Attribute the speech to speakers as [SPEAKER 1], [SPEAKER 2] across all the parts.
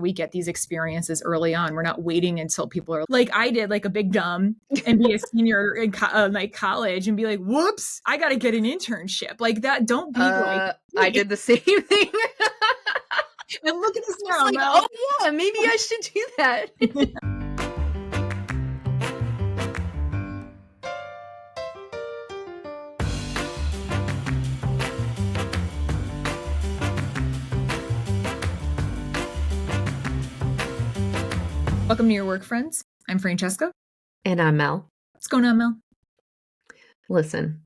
[SPEAKER 1] we get these experiences early on. We're not waiting until people are like I did, like a big dumb and be a senior in like college and be like, whoops, I got to get an internship like that. Don't be like,
[SPEAKER 2] I did the same thing.
[SPEAKER 1] And look at this now.
[SPEAKER 2] Like,
[SPEAKER 1] Mel.
[SPEAKER 2] oh yeah, maybe I should do that.
[SPEAKER 1] Welcome to Your Work Friends. I'm Francesca.
[SPEAKER 2] And I'm Mel.
[SPEAKER 1] What's going on, Mel?
[SPEAKER 2] Listen,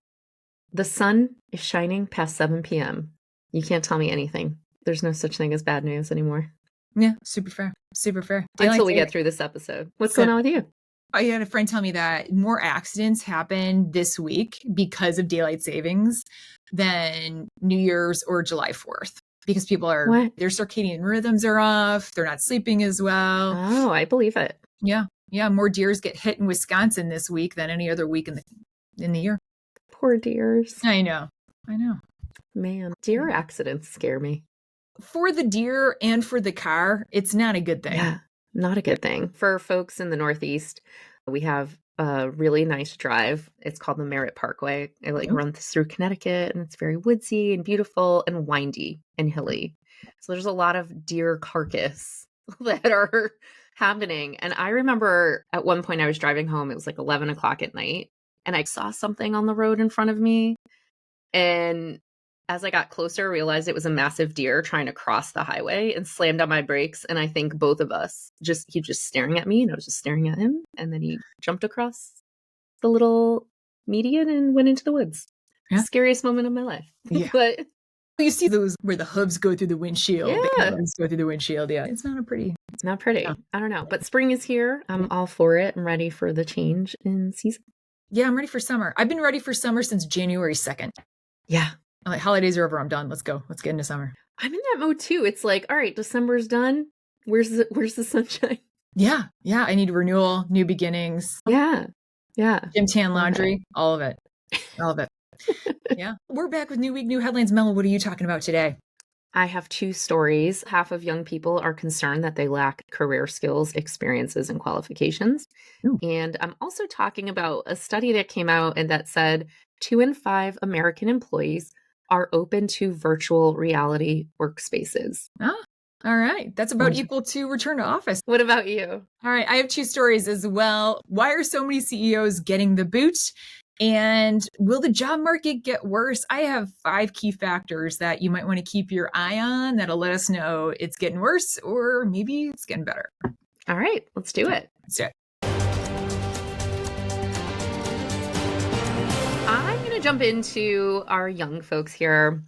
[SPEAKER 2] the sun is shining past 7 p.m. You can't tell me anything. There's no such thing as bad news anymore.
[SPEAKER 1] Yeah, super fair. Super fair.
[SPEAKER 2] Until we get through this episode. What's going on with you?
[SPEAKER 1] I had a friend tell me that more accidents happened this week because of daylight savings than New Year's or July 4th. Because people are, their circadian rhythms are off. They're not sleeping as well.
[SPEAKER 2] Oh, I believe it.
[SPEAKER 1] Yeah. Yeah. More deers get hit in Wisconsin this week than any other week in the year.
[SPEAKER 2] Poor deers.
[SPEAKER 1] I know.
[SPEAKER 2] Man, deer accidents scare me.
[SPEAKER 1] For the deer and for the car, it's not a good thing.
[SPEAKER 2] Yeah, not a good thing. For folks in the Northeast, we have a really nice drive. It's called the Merritt Parkway. It runs through Connecticut, and it's very woodsy and beautiful and windy and hilly. So there's a lot of deer carcass that are happening. And I remember at one point I was driving home. It was like 11 o'clock at night, and I saw something on the road in front of me. And as I got closer, I realized it was a massive deer trying to cross the highway and slammed on my brakes. And I think both of us he was just staring at me and I was just staring at him. And then he jumped across the little median and went into the woods. Yeah. Scariest moment of my life.
[SPEAKER 1] Yeah.
[SPEAKER 2] But
[SPEAKER 1] you see those where the hooves go through the windshield.
[SPEAKER 2] Yeah.
[SPEAKER 1] The hooves go through the windshield. Yeah. It's not pretty.
[SPEAKER 2] No. I don't know. But spring is here. I'm all for it. I'm ready for the change in season.
[SPEAKER 1] Yeah, I'm ready for summer. I've been ready for summer since January 2nd.
[SPEAKER 2] Yeah.
[SPEAKER 1] I'm like, holidays are over. I'm done. Let's go. Let's get into summer.
[SPEAKER 2] I'm in that mode too. It's like, all right, December's done. Where's the sunshine?
[SPEAKER 1] Yeah. I need renewal, new beginnings.
[SPEAKER 2] Yeah.
[SPEAKER 1] Gym, tan, laundry, all of it. Yeah. We're back with New Week, New Headlines. Mel, what are you talking about today?
[SPEAKER 2] I have two stories. Half of young people are concerned that they lack career skills, experiences, and qualifications.
[SPEAKER 1] Ooh.
[SPEAKER 2] And I'm also talking about a study that came out and that said 2 in 5 American employees are open to virtual reality workspaces.
[SPEAKER 1] All right. That's about equal to return to office.
[SPEAKER 2] What about you?
[SPEAKER 1] All right. I have two stories as well. Why are so many CEOs getting the boot? And will the job market get worse? I have 5 key factors that you might want to keep your eye on that'll let us know it's getting worse or maybe it's getting better.
[SPEAKER 2] All right. Let's do it.
[SPEAKER 1] Let's do it.
[SPEAKER 2] I'm going to jump into our young folks here.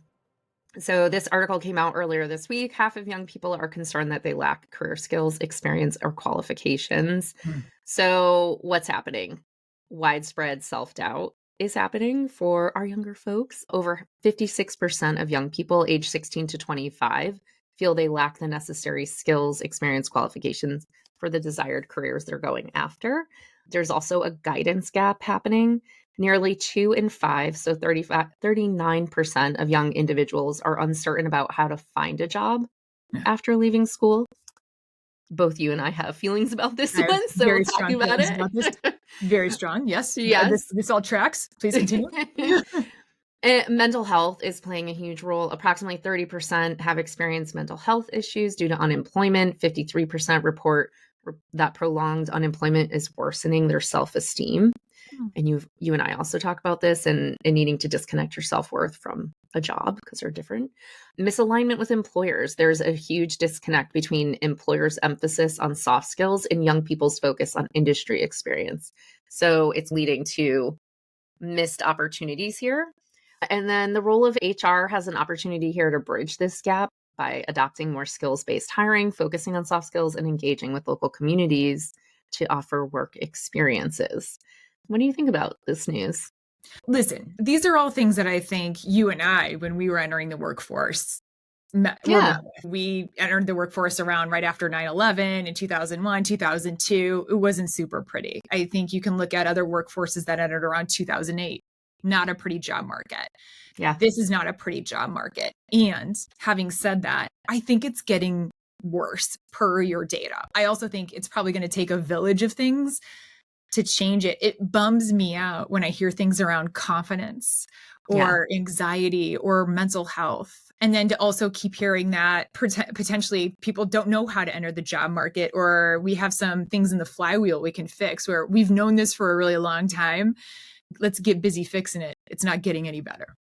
[SPEAKER 2] So this article came out earlier this week. Half of young people are concerned that they lack career skills, experience, or qualifications. So what's happening? Widespread self-doubt is happening for our younger folks. Over 56% of young people aged 16 to 25 feel they lack the necessary skills, experience, qualifications for the desired careers they're going after. There's also a guidance gap happening. Nearly 2 in 5, so 39% of young individuals are uncertain about how to find a job after leaving school. Both you and I have feelings about this one, so we'll talk about it.
[SPEAKER 1] Very strong, yes.
[SPEAKER 2] Yes.
[SPEAKER 1] This all tracks. Please continue.
[SPEAKER 2] Mental health is playing a huge role. Approximately 30% have experienced mental health issues due to unemployment. 53% report that prolonged unemployment is worsening their self-esteem. And you and I also talk about this and needing to disconnect your self-worth from a job because they're different. Misalignment with employers. There's a huge disconnect between employers' emphasis on soft skills and young people's focus on industry experience. So it's leading to missed opportunities here. And then the role of HR has an opportunity here to bridge this gap by adopting more skills-based hiring, focusing on soft skills, and engaging with local communities to offer work experiences. What do you think about this news?
[SPEAKER 1] Listen, these are all things that I think you and I, when we were entering the workforce, we entered the workforce around right after 9/11 in 2001, 2002. It wasn't super pretty. I think you can look at other workforces that entered around 2008. Not a pretty job market.
[SPEAKER 2] Yeah.
[SPEAKER 1] This is not a pretty job market. And having said that, I think it's getting worse per your data. I also think it's probably going to take a village of things to change it. It bums me out when I hear things around confidence or anxiety or mental health. And then to also keep hearing that potentially people don't know how to enter the job market, or we have some things in the flywheel we can fix where we've known this for a really long time. Let's get busy fixing it. It's not getting any better.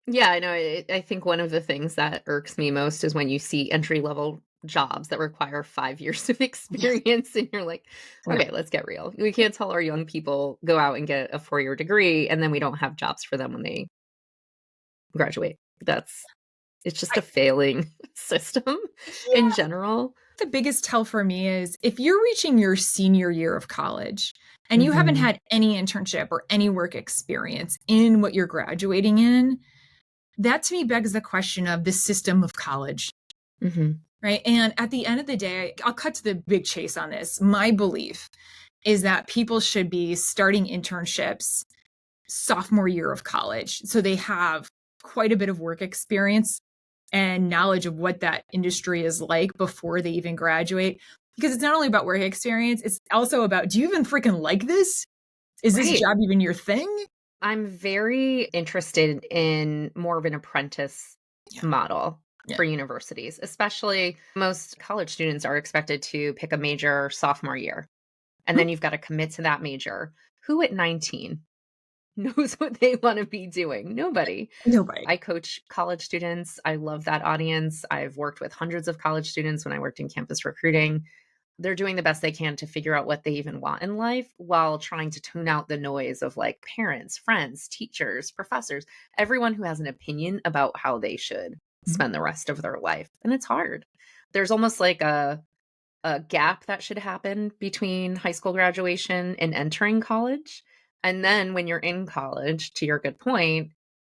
[SPEAKER 2] Yeah, I know. I think one of the things that irks me most is when you see entry-level jobs that require 5 years of experience and you're like, okay, let's get real. We can't tell our young people go out and get a 4-year degree and then we don't have jobs for them when they graduate. It's just a failing system in general.
[SPEAKER 1] The biggest tell for me is if you're reaching your senior year of college and you haven't had any internship or any work experience in what you're graduating in, that to me begs the question of the system of college. Right. And at the end of the day, I'll cut to the big chase on this. My belief is that people should be starting internships sophomore year of college. So they have quite a bit of work experience and knowledge of what that industry is like before they even graduate. Because it's not only about work experience, it's also about, do you even freaking like this? Is this job even your thing?
[SPEAKER 2] I'm very interested in more of an apprentice model for universities, especially most college students are expected to pick a major sophomore year. And then you've got to commit to that major. Who at 19 knows what they want to be doing? Nobody. I coach college students. I love that audience. I've worked with hundreds of college students when I worked in campus recruiting. They're doing the best they can to figure out what they even want in life while trying to tune out the noise of like parents, friends, teachers, professors, everyone who has an opinion about how they should spend the rest of their life. And it's hard. There's almost like a gap that should happen between high school graduation and entering college. And then when you're in college, to your good point,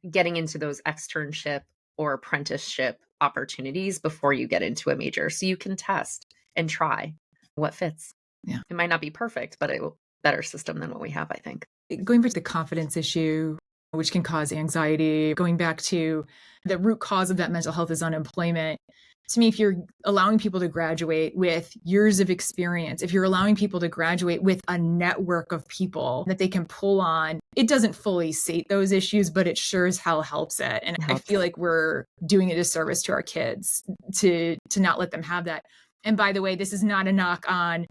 [SPEAKER 2] getting into those externship or apprenticeship opportunities before you get into a major so you can test and try what fits. It might not be perfect, but a better system than what we have, I think.
[SPEAKER 1] Going back to the confidence issue, which can cause anxiety, going back to the root cause of that mental health is unemployment. To me, if you're allowing people to graduate with years of experience, if you're allowing people to graduate with a network of people that they can pull on, it doesn't fully sate those issues, but it sure as hell helps it. And I feel like we're doing a disservice to our kids to not let them have that. And by the way, this is not a knock on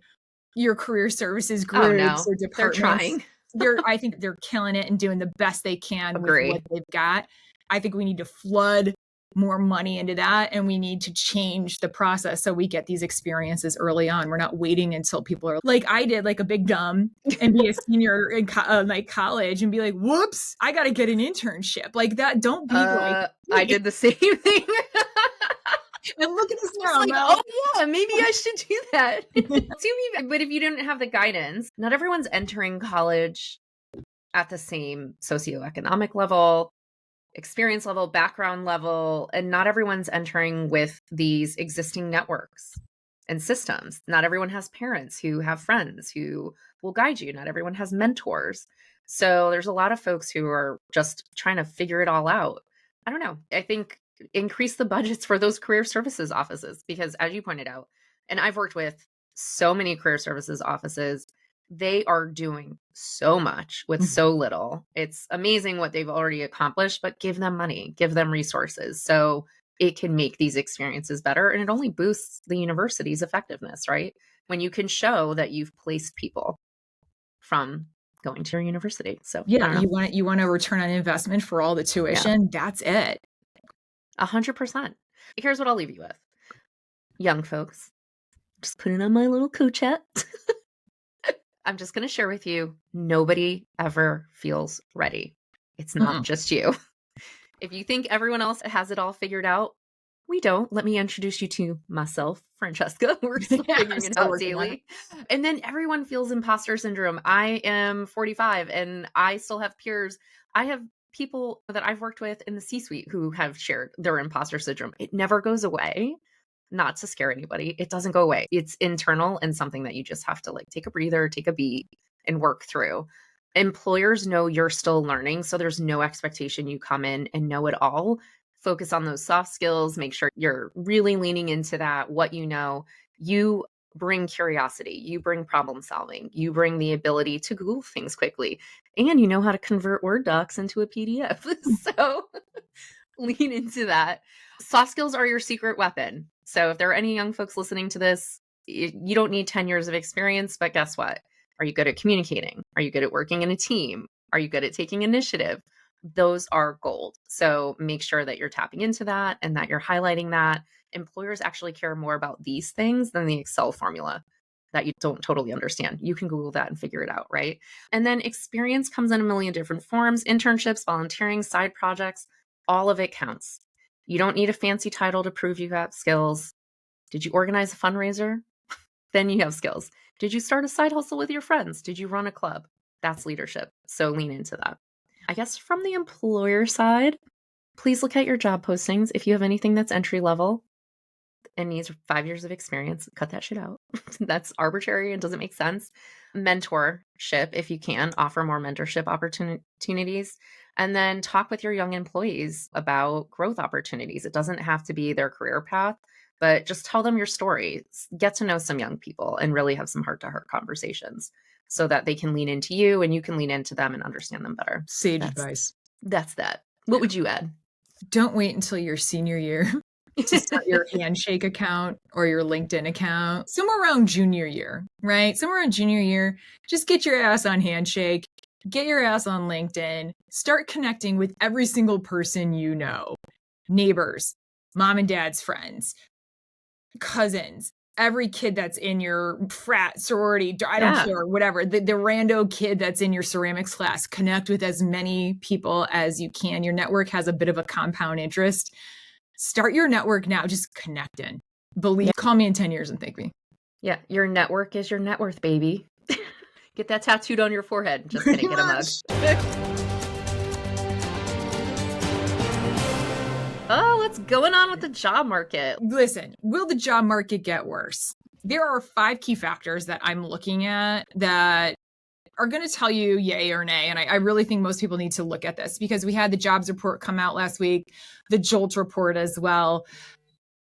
[SPEAKER 1] your career services groups or departments.
[SPEAKER 2] They're trying.
[SPEAKER 1] I think they're killing it and doing the best they can with what they've got. I think we need to flood more money into that, and we need to change the process so we get these experiences early on. We're not waiting until people are like I did, like a big dumb, and be a senior in like college and be like, whoops, I got to get an internship. Like that. Don't be like
[SPEAKER 2] I did the same thing.
[SPEAKER 1] And look at this now.
[SPEAKER 2] Like, oh yeah, maybe I should do that. But if you didn't have the guidance, not everyone's entering college at the same socioeconomic level, experience level, background level, and not everyone's entering with these existing networks and systems. Not everyone has parents who have friends who will guide you. Not everyone has mentors. So there's a lot of folks who are just trying to figure it all out. I don't know. I think increase the budgets for those career services offices, because as you pointed out, and I've worked with so many career services offices, they are doing so much with so little. It's amazing what they've already accomplished, but give them money, give them resources so it can make these experiences better. And it only boosts the university's effectiveness, right? When you can show that you've placed people from going to your university. So
[SPEAKER 1] yeah, you want a return on investment for all the tuition. That's it.
[SPEAKER 2] 100%. Here's what I'll leave you with. Young folks, just put it on my little coach hat. I'm just going to share with you, nobody ever feels ready. It's not just you. If you think everyone else has it all figured out, we don't. Let me introduce you to myself, Francesca. We're still figuring it out daily. And then everyone feels imposter syndrome. I am 45 and I still have peers. I have people that I've worked with in the C-suite who have shared their imposter syndrome. It never goes away. Not to scare anybody. It doesn't go away. It's internal and something that you just have to like take a breather, take a beat, and work through. Employers know you're still learning, so there's no expectation you come in and know it all. focus on those soft skills, make sure you're really leaning into that, what you know. You bring curiosity, you bring problem solving, you bring the ability to Google things quickly, and you know how to convert Word docs into a PDF. So lean into that. Soft skills are your secret weapon. So if there are any young folks listening to this, you don't need 10 years of experience, but guess what? Are you good at communicating? Are you good at working in a team? Are you good at taking initiative? Those are gold. So make sure that you're tapping into that and that you're highlighting that. Employers actually care more about these things than the Excel formula that you don't totally understand. You can Google that and figure it out, right? And then experience comes in a million different forms: internships, volunteering, side projects, all of it counts. You don't need a fancy title to prove you got skills. Did you organize a fundraiser? Then you have skills. Did you start a side hustle with your friends? Did you run a club? That's leadership. So lean into that. I guess from the employer side, please look at your job postings. If you have anything that's entry level and needs 5 years of experience, cut that shit out. That's arbitrary and doesn't make sense. Mentorship, if you can, offer more mentorship opportunities. And then talk with your young employees about growth opportunities. It doesn't have to be their career path, but just tell them your story. Get to know some young people and really have some heart-to-heart conversations so that they can lean into you and you can lean into them and understand them better.
[SPEAKER 1] Sage advice.
[SPEAKER 2] That's that. What would you add?
[SPEAKER 1] Don't wait until your senior year to start your Handshake account or your LinkedIn account. Somewhere around junior year, right? Somewhere around junior year, just get your ass on Handshake, get your ass on LinkedIn, start connecting with every single person you know. Neighbors, mom and dad's friends, cousins, every kid that's in your frat, sorority, I don't care, whatever, the rando kid that's in your ceramics class. Connect with as many people as you can. Your network has a bit of a compound interest. Start your network now. Just connect in. Call me in 10 years and thank me.
[SPEAKER 2] Yeah, your network is your net worth, baby. Get that tattooed on your forehead. Just kidding, get a mug. Oh, what's going on with the job market?
[SPEAKER 1] Listen, will the job market get worse? There are 5 key factors that I'm looking at that are going to tell you yay or nay. And I really think most people need to look at this because we had the jobs report come out last week, the JOLT report as well.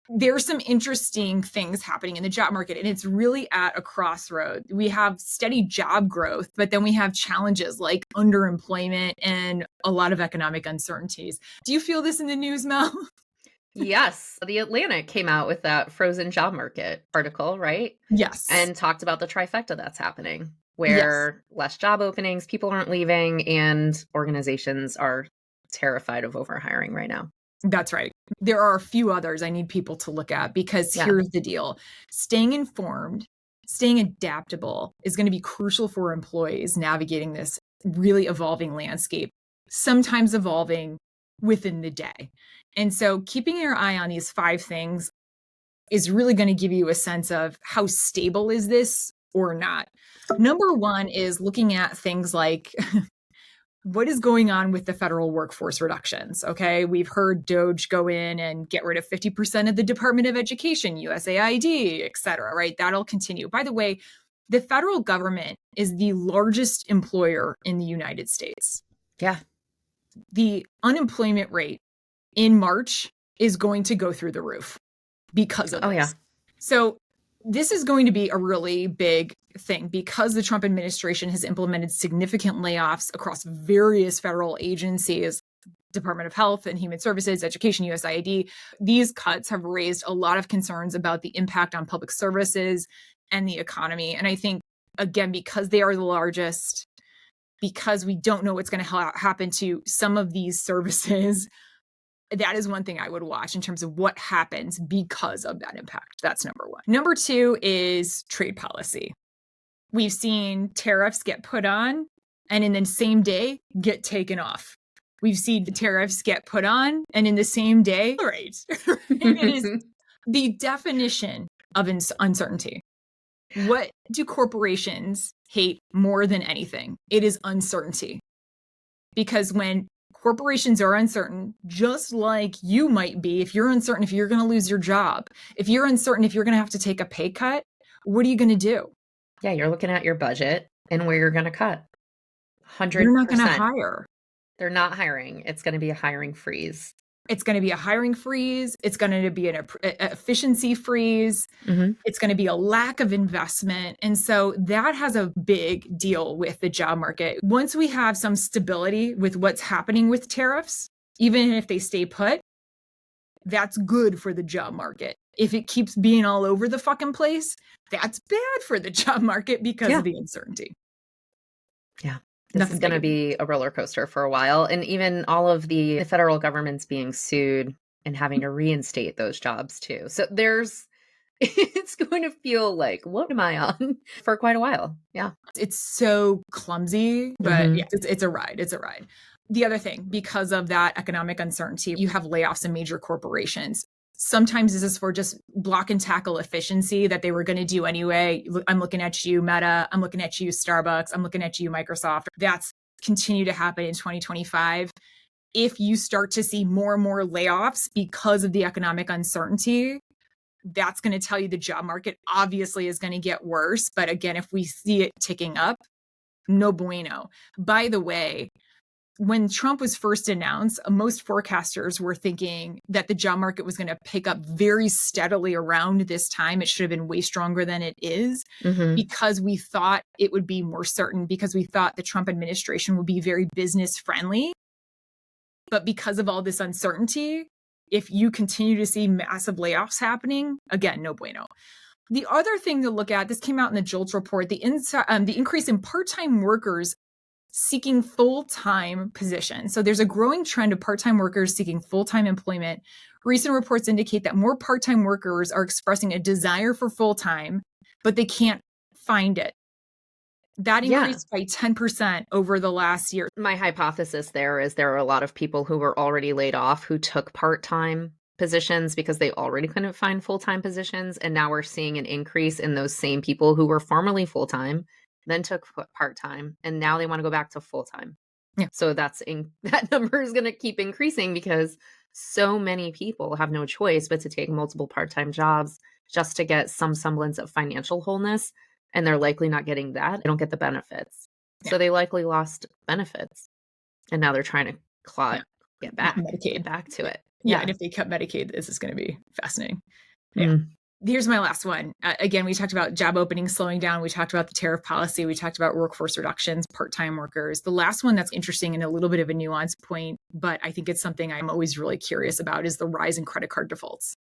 [SPEAKER 1] There's some interesting things happening in the job market, and it's really at a crossroad. We have steady job growth, but then we have challenges like underemployment and a lot of economic uncertainties. Do you feel this in the news, Mel?
[SPEAKER 2] Yes. The Atlantic came out with that frozen job market article, right?
[SPEAKER 1] Yes.
[SPEAKER 2] And talked about the trifecta that's happening, where less job openings, people aren't leaving, and organizations are terrified of overhiring right now.
[SPEAKER 1] That's right. There are a few others I need people to look at because here's the deal. Staying informed, staying adaptable is going to be crucial for employees navigating this really evolving landscape, sometimes evolving within the day. And so keeping your eye on these 5 things is really going to give you a sense of how stable is this or not. Number 1 is looking at things like what is going on with the federal workforce reductions? Okay, we've heard DOGE go in and get rid of 50% of the Department of Education, USAID, et cetera, right? That'll continue. By the way, the federal government is the largest employer in the United States.
[SPEAKER 2] Yeah.
[SPEAKER 1] The unemployment rate in March is going to go through the roof because of this.
[SPEAKER 2] Yeah.
[SPEAKER 1] So this is going to be a really big thing because the Trump administration has implemented significant layoffs across various federal agencies, Department of Health and Human Services, Education, USAID. These cuts have raised a lot of concerns about the impact on public services and the economy. And I think, again, because they are the largest, because we don't know what's going to happen to some of these services, that is one thing I would watch in terms of what happens because of that impact. That's number 1. Number 2 is trade policy. We've seen tariffs get put on and in the same day get taken off. We've seen the tariffs get put on and in the same day, right? It is the definition of uncertainty. What do corporations hate more than anything? It is uncertainty. Because when corporations are uncertain, just like you might be, if you're uncertain if you're going to lose your job, if you're uncertain if you're going to have to take a pay cut, what are you going to do?
[SPEAKER 2] Yeah, you're looking at your budget and where you're going to cut. 100%.
[SPEAKER 1] You're not going to hire.
[SPEAKER 2] They're not hiring. It's going to be a hiring freeze.
[SPEAKER 1] It's going to be a hiring freeze. It's going to be an efficiency freeze. It's going to be a lack of investment. And so that has a big deal with the job market. Once we have some stability with what's happening with tariffs, even if they stay put, that's good for the job market. If it keeps being all over the fucking place, that's bad for the job market because of the uncertainty.
[SPEAKER 2] Yeah. This is going to be a roller coaster for a while. And even all of the federal government's being sued and having to reinstate those jobs too. So it's going to feel like, what am I on for quite a while? Yeah.
[SPEAKER 1] It's so clumsy, but yeah, it's a ride. It's a ride. The other thing, because of that economic uncertainty, you have layoffs in major corporations. Sometimes this is for just block and tackle efficiency that they were going to do anyway. I'm looking at you, Meta. I'm looking at you, Starbucks. I'm looking at you, Microsoft. That's continue to happen in 2025. If you start to see more and more layoffs because of the economic uncertainty, that's going to tell you the job market obviously is going to get worse. But again, if we see it ticking up, no bueno. By the way, when Trump was first announced, most forecasters were thinking that the job market was going to pick up very steadily around this time. It should have been way stronger than it is because we thought it would be more certain, because we thought the Trump administration would be very business friendly. But because of all this uncertainty, if you continue to see massive layoffs happening, again, no bueno. The other thing to look at, this came out in the JOLTS report, the increase in part-time workers seeking full-time positions. So there's a growing trend of part-time workers seeking full-time employment. Recent reports indicate that more part-time workers are expressing a desire for full-time, but they can't find it. That increased by 10% over the last year.
[SPEAKER 2] My hypothesis there is there are a lot of people who were already laid off who took part-time positions because they already couldn't find full-time positions. And now we're seeing an increase in those same people who were formerly full-time, then took part-time, and now they want to go back to full-time.
[SPEAKER 1] Yeah.
[SPEAKER 2] So that number is going to keep increasing because so many people have no choice but to take multiple part-time jobs just to get some semblance of financial wholeness. And they're likely not getting that. They don't get the benefits. Yeah. So they likely lost benefits. And now they're trying to get back to it.
[SPEAKER 1] Yeah. And if they cut Medicaid, this is going to be fascinating. Yeah. Here's my last one. Again, we talked about job openings slowing down. We talked about the tariff policy. We talked about workforce reductions, part-time workers. The last one that's interesting and a little bit of a nuanced point, but I think it's something I'm always really curious about, is the rise in credit card defaults.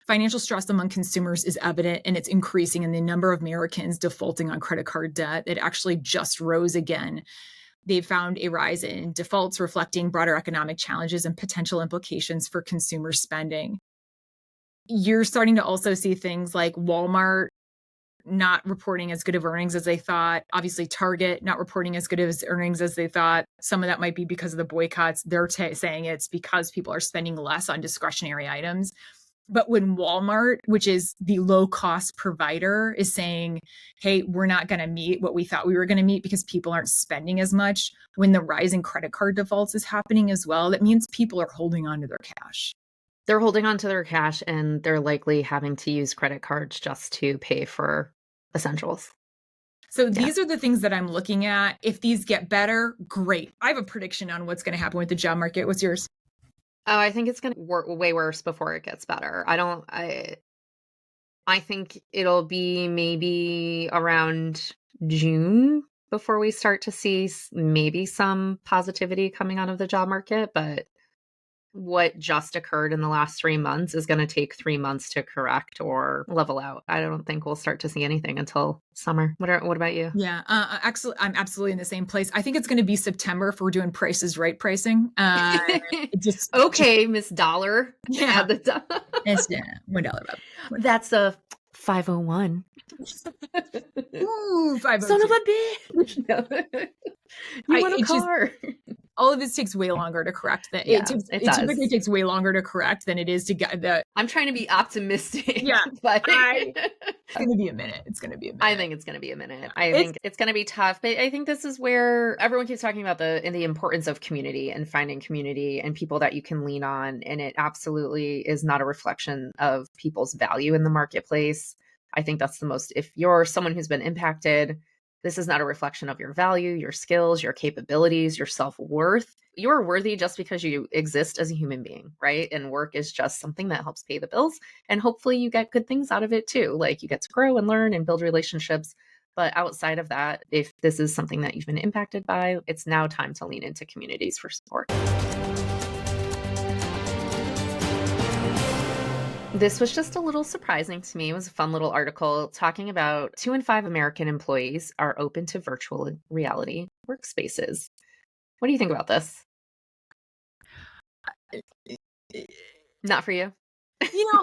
[SPEAKER 1] Financial stress among consumers is evident, and it's increasing in the number of Americans defaulting on credit card debt. It actually just rose again. They've found a rise in defaults reflecting broader economic challenges and potential implications for consumer spending. You're starting to also see things like Walmart not reporting as good of earnings as they thought. Obviously, Target not reporting as good of earnings as they thought. Some of that might be because of the boycotts. They're saying it's because people are spending less on discretionary items. But when Walmart, which is the low-cost provider, is saying, hey, we're not going to meet what we thought we were going to meet because people aren't spending as much, when the rise in credit card defaults is happening as well, that means people are holding on to their cash.
[SPEAKER 2] They're holding on to their cash, and they're likely having to use credit cards just to pay for essentials.
[SPEAKER 1] So these are the things that I'm looking at. If these get better, great. I have a prediction on what's going to happen with the job market. What's yours?
[SPEAKER 2] Oh, I think it's going to work way worse before it gets better. I think it'll be maybe around June before we start to see maybe some positivity coming out of the job market. But what just occurred in the last 3 months is going to take 3 months to correct or level out. I don't think we'll start to see anything until summer. What about you?
[SPEAKER 1] Yeah, I'm absolutely in the same place. I think it's going to be September if we're doing Price is Right pricing.
[SPEAKER 2] Okay, Miss Dollar.
[SPEAKER 1] Yeah, it's $1.
[SPEAKER 2] That's a 501.
[SPEAKER 1] Ooh, 502.
[SPEAKER 2] Son of a bitch. No. You want a car.
[SPEAKER 1] All of this takes way longer to correct than it typically takes way longer to correct than it is to get the.
[SPEAKER 2] I'm trying to be optimistic.
[SPEAKER 1] Yeah,
[SPEAKER 2] but
[SPEAKER 1] it's going to be a minute. I
[SPEAKER 2] think it's going to be a minute. I think it's going to be tough, but I think this is where everyone keeps talking about the importance of community and finding community and people that you can lean on. And it absolutely is not a reflection of people's value in the marketplace. I think that's if you're someone who's been impacted, This is not a reflection of your value, your skills, your capabilities, your self-worth. You're worthy just because you exist as a human being, right? And work is just something that helps pay the bills. And hopefully you get good things out of it too. Like you get to grow and learn and build relationships. But outside of that, if this is something that you've been impacted by, it's now time to lean into communities for support. This was just a little surprising to me. It was a fun little article talking about 2 in 5 American employees are open to virtual reality workspaces. What do you think about this? Not for you?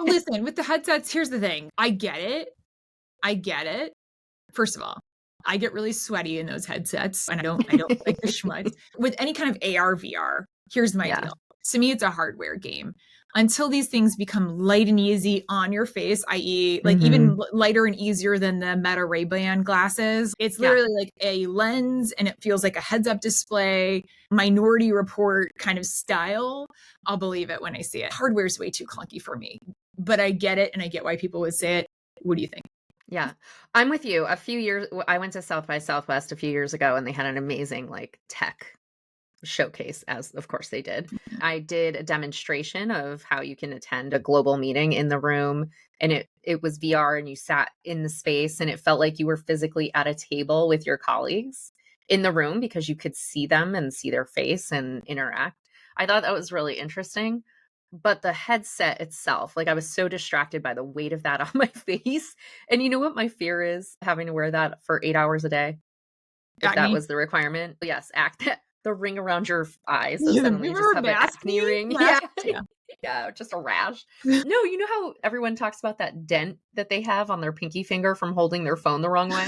[SPEAKER 1] Listen, with the headsets, here's the thing. I get it. First of all, I get really sweaty in those headsets, and I don't like the schmutz. With any kind of AR, VR, here's my deal. To me, it's a hardware game. Until these things become light and easy on your face, i.e. like even lighter and easier than the Meta Ray-Ban glasses. It's literally like a lens and it feels like a heads-up display, Minority Report kind of style. I'll believe it when I see it. Hardware's way too clunky for me, but I get it and I get why people would say it. What do you think?
[SPEAKER 2] Yeah, I'm with you. I went to South by Southwest a few years ago and they had an amazing like tech showcase, as of course they did. I did a demonstration of how you can attend a global meeting in the room, and it was VR and you sat in the space and it felt like you were physically at a table with your colleagues in the room because you could see them and see their face and interact. I thought that was really interesting. But the headset itself, like I was so distracted by the weight of that on my face. And you know what my fear is? Having to wear that for 8 hours a day. If that was the requirement. Yes, the ring around your eyes. So suddenly you just have an acne ring. Yeah. Yeah, just a rash. No, you know how everyone talks about that dent that they have on their pinky finger from holding their phone the wrong way?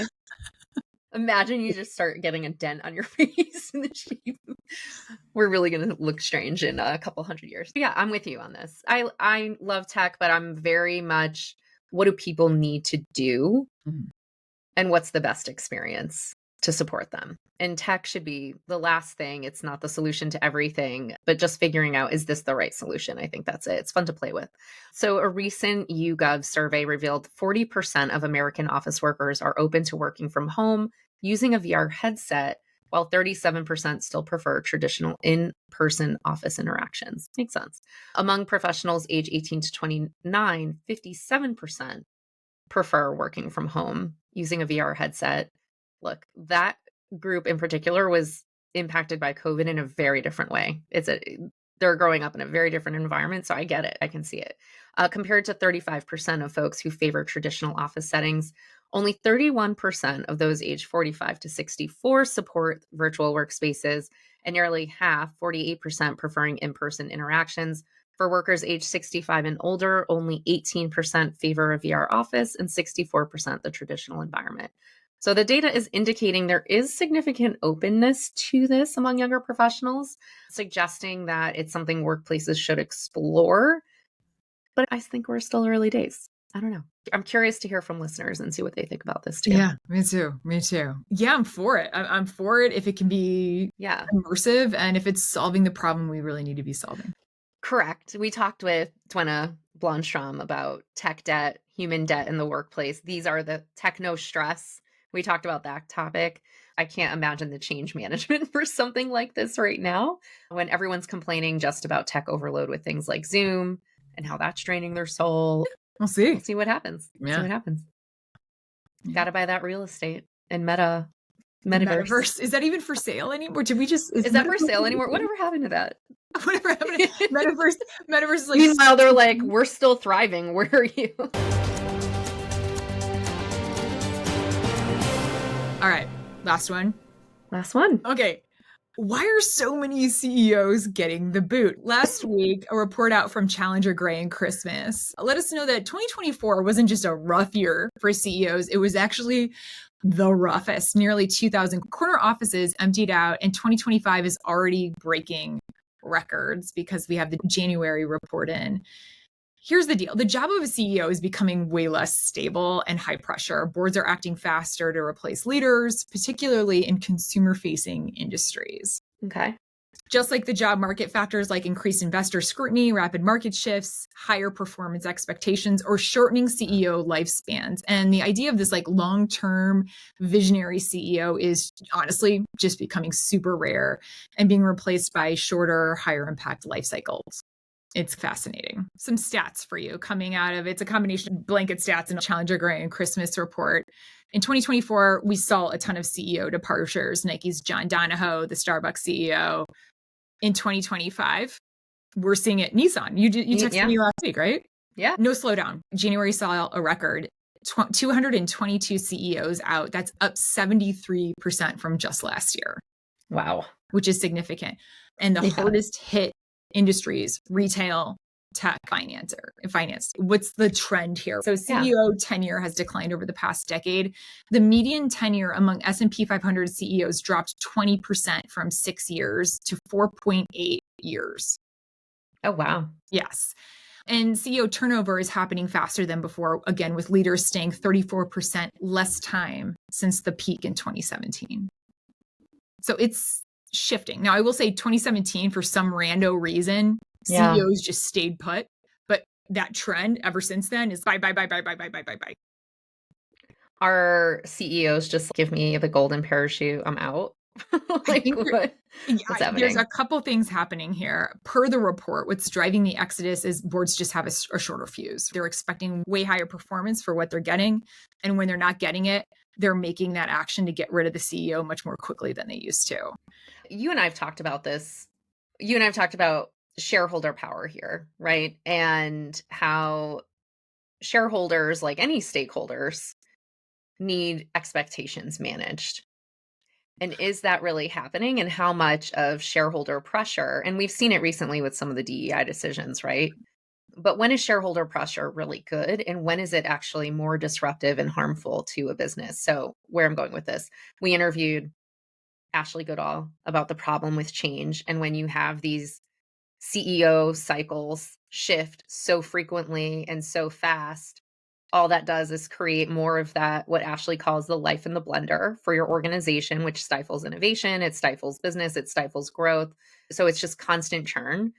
[SPEAKER 2] Imagine you just start getting a dent on your face in the shape. We're really going to look strange in a couple hundred years. But yeah, I'm with you on this. I love tech, but I'm very much, what do people need to do? And what's the best experience to support them? And tech should be the last thing. It's not the solution to everything, but just figuring out, is this the right solution? I think that's it. It's fun to play with. So a recent YouGov survey revealed 40% of American office workers are open to working from home using a VR headset, while 37% still prefer traditional in-person office interactions. Makes sense. Among professionals age 18 to 29, 57% prefer working from home using a VR headset. Look, that group in particular was impacted by COVID in a very different way. They're growing up in a very different environment, so I get it. I can see it. Compared to 35% of folks who favor traditional office settings, only 31% of those aged 45 to 64 support virtual workspaces, and nearly half, 48%, preferring in-person interactions. For workers aged 65 and older, only 18% favor a VR office and 64% the traditional environment. So the data is indicating there is significant openness to this among younger professionals, suggesting that it's something workplaces should explore. But I think we're still early days. I don't know. I'm curious to hear from listeners and see what they think about this too.
[SPEAKER 1] Yeah, me too. Yeah, I'm for it. I'm for it if it can be immersive and if it's solving the problem we really need to be solving.
[SPEAKER 2] Correct. We talked with Twenna Blomstrom about tech debt, human debt in the workplace. These are the techno stress. We talked about that topic. I can't imagine the change management for something like this right now when everyone's complaining just about tech overload with things like Zoom and how that's draining their soul.
[SPEAKER 1] We'll see.
[SPEAKER 2] We'll see what happens. Yeah. See what happens. Got to buy that real estate in Metaverse.
[SPEAKER 1] Is that even for sale anymore? Did we just...
[SPEAKER 2] Is that for sale anymore? Whatever happened to that?
[SPEAKER 1] Whatever happened to Metaverse? Metaverse is like...
[SPEAKER 2] Meanwhile, they're like, we're still thriving. Where are you?
[SPEAKER 1] All right. Last one. Okay. Why are so many CEOs getting the boot? Last week, a report out from Challenger Gray and Christmas let us know that 2024 wasn't just a rough year for CEOs. It was actually the roughest. Nearly 2,000 corner offices emptied out, and 2025 is already breaking records because we have the January report in. Here's the deal. The job of a CEO is becoming way less stable and high pressure. Boards are acting faster to replace leaders, particularly in consumer-facing industries.
[SPEAKER 2] Okay.
[SPEAKER 1] Just like the job market factors like increased investor scrutiny, rapid market shifts, higher performance expectations, or shortening CEO lifespans. And the idea of this like long-term visionary CEO is honestly just becoming super rare and being replaced by shorter, higher impact life cycles. It's fascinating. Some stats for you coming out of it's a combination of blanket stats and Challenger Gray and Christmas report. In 2024, we saw a ton of CEO departures. Nike's John Donahoe, the Starbucks CEO. In 2025, we're seeing it. Nissan, you texted me last week, right?
[SPEAKER 2] Yeah.
[SPEAKER 1] No slowdown. January saw a record 222 CEOs out. That's up 73% from just last year.
[SPEAKER 2] Wow.
[SPEAKER 1] Which is significant. And the hardest hit industries, retail, tech, finance. What's the trend here? So CEO tenure has declined over the past decade. The median tenure among S&P 500 CEOs dropped 20% from 6 years to 4.8 years.
[SPEAKER 2] Oh, wow.
[SPEAKER 1] Yes. And CEO turnover is happening faster than before, again, with leaders staying 34% less time since the peak in 2017. So it's shifting. Now, I will say 2017, for some rando reason, CEOs just stayed put. But that trend ever since then is bye.
[SPEAKER 2] Our CEOs just give me the golden parachute, I'm out. What's happening?
[SPEAKER 1] There's a couple things happening here. Per the report, what's driving the exodus is boards just have a shorter fuse. They're expecting way higher performance for what they're getting. And when they're not getting it, they're making that action to get rid of the CEO much more quickly than they used to.
[SPEAKER 2] You and I have talked about this. You and I have talked about shareholder power here, right? And how shareholders, like any stakeholders, need expectations managed. And is that really happening? And how much of shareholder pressure, and we've seen it recently with some of the DEI decisions, right? But when is shareholder pressure really good? And when is it actually more disruptive and harmful to a business? So where I'm going with this, we interviewed Ashley Goodall about the problem with change. And when you have these CEO cycles shift so frequently and so fast, all that does is create more of that, what Ashley calls the life in the blender for your organization, which stifles innovation, it stifles business, it stifles growth. So it's just constant churn.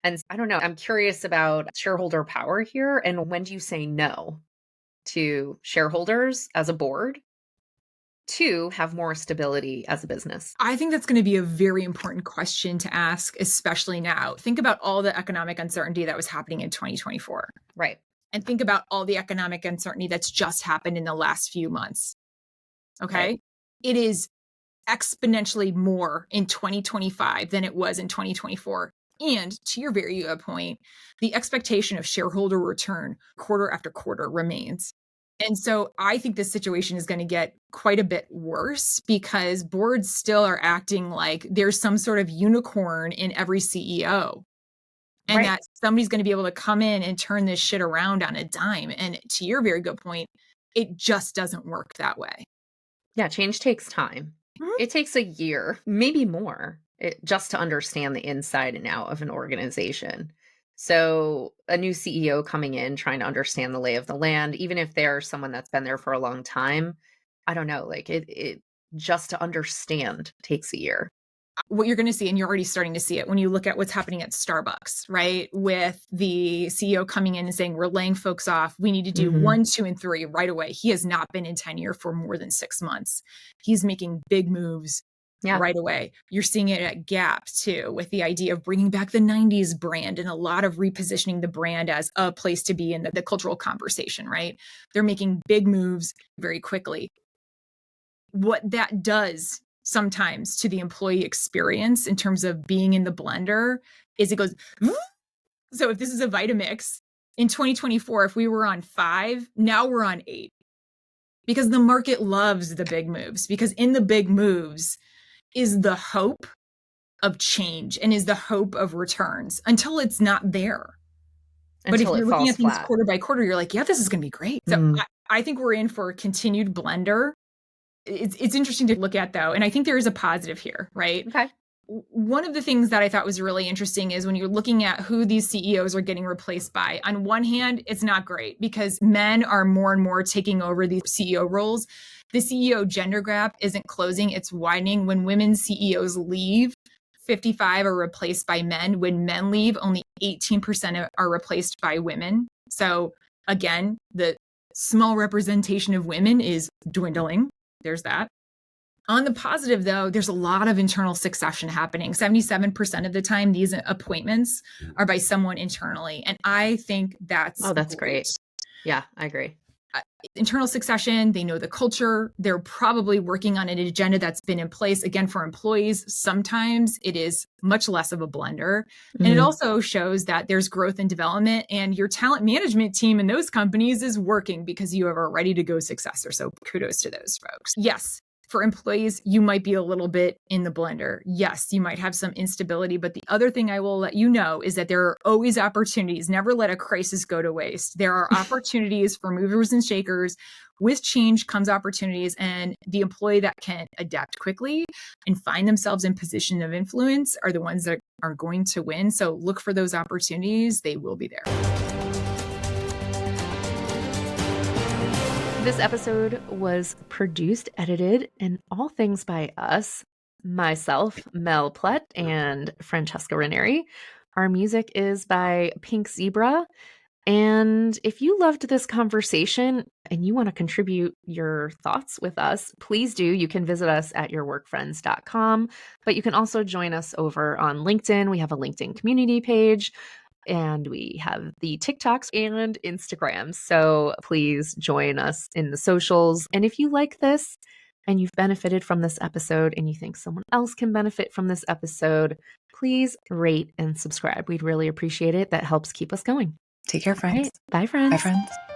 [SPEAKER 2] And I don't know, I'm curious about shareholder power here. And when do you say no to shareholders as a board to have more stability as a business?
[SPEAKER 1] I think that's going to be a very important question to ask, especially now. Think about all the economic uncertainty that was happening in 2024.
[SPEAKER 2] Right.
[SPEAKER 1] And think about all the economic uncertainty that's just happened in the last few months. Okay. Right. It is exponentially more in 2025 than it was in 2024. And to your very good point, the expectation of shareholder return quarter after quarter remains. And so I think this situation is going to get quite a bit worse because boards still are acting like there's some sort of unicorn in every CEO. And that somebody's going to be able to come in and turn this shit around on a dime. And to your very good point, it just doesn't work that way.
[SPEAKER 2] Yeah, change takes time. Mm-hmm. It takes a year, maybe more, just to understand the inside and out of an organization. So a new CEO coming in, trying to understand the lay of the land, even if they're someone that's been there for a long time, I don't know, like it just to understand takes a year.
[SPEAKER 1] What you're going to see, and you're already starting to see it when you look at what's happening at Starbucks, right? With the CEO coming in and saying, we're laying folks off. We need to do 1, 2, and 3 right away. He has not been in tenure for more than 6 months. He's making big moves right away. You're seeing it at Gap too, with the idea of bringing back the 90s brand and a lot of repositioning the brand as a place to be in the cultural conversation, right? They're making big moves very quickly. What that does sometimes to the employee experience in terms of being in the blender is it goes, so if this is a Vitamix in 2024, if we were on 5, now we're on 8 because the market loves the big moves, because in the big moves is the hope of change and is the hope of returns until it's not there. But if you're looking at things quarter by quarter, you're like, yeah, this is going to be great. So I think we're in for a continued blender. It's interesting to look at, though. And I think there is a positive here, right?
[SPEAKER 2] Okay.
[SPEAKER 1] One of the things that I thought was really interesting is when you're looking at who these CEOs are getting replaced by, on one hand, it's not great because men are more and more taking over these CEO roles. The CEO gender gap isn't closing, it's widening. When women CEOs leave, 55 are replaced by men. When men leave, only 18% are replaced by women. So again, the small representation of women is dwindling. There's that. On the positive, though, there's a lot of internal succession happening. 77% of the time, these appointments are by someone internally. And I think that's
[SPEAKER 2] great. Yeah, I agree.
[SPEAKER 1] Internal succession, they know the culture. They're probably working on an agenda that's been in place. Again, for employees, sometimes it is much less of a blender. And it also shows that there's growth and development, and your talent management team in those companies is working because you have a ready to go successor. So kudos to those folks. Yes. For employees, you might be a little bit in the blender. Yes, you might have some instability, but the other thing I will let you know is that there are always opportunities. Never let a crisis go to waste. There are opportunities for movers and shakers. With change comes opportunities, and the employee that can adapt quickly and find themselves in position of influence are the ones that are going to win. So look for those opportunities. They will be there.
[SPEAKER 2] This episode was produced, edited, and all things by us, myself, Mel Plett, and Francesca Ranieri. Our music is by Pink Zebra. And if you loved this conversation and you want to contribute your thoughts with us, please do. You can visit us at yourworkfriends.com, but you can also join us over on LinkedIn. We have a LinkedIn community page. And we have the TikToks and Instagrams. So please join us in the socials. And if you like this and you've benefited from this episode and you think someone else can benefit from this episode, please rate and subscribe. We'd really appreciate it. That helps keep us going.
[SPEAKER 1] Take care, friends.
[SPEAKER 2] Right. Bye, friends.
[SPEAKER 1] Bye, friends.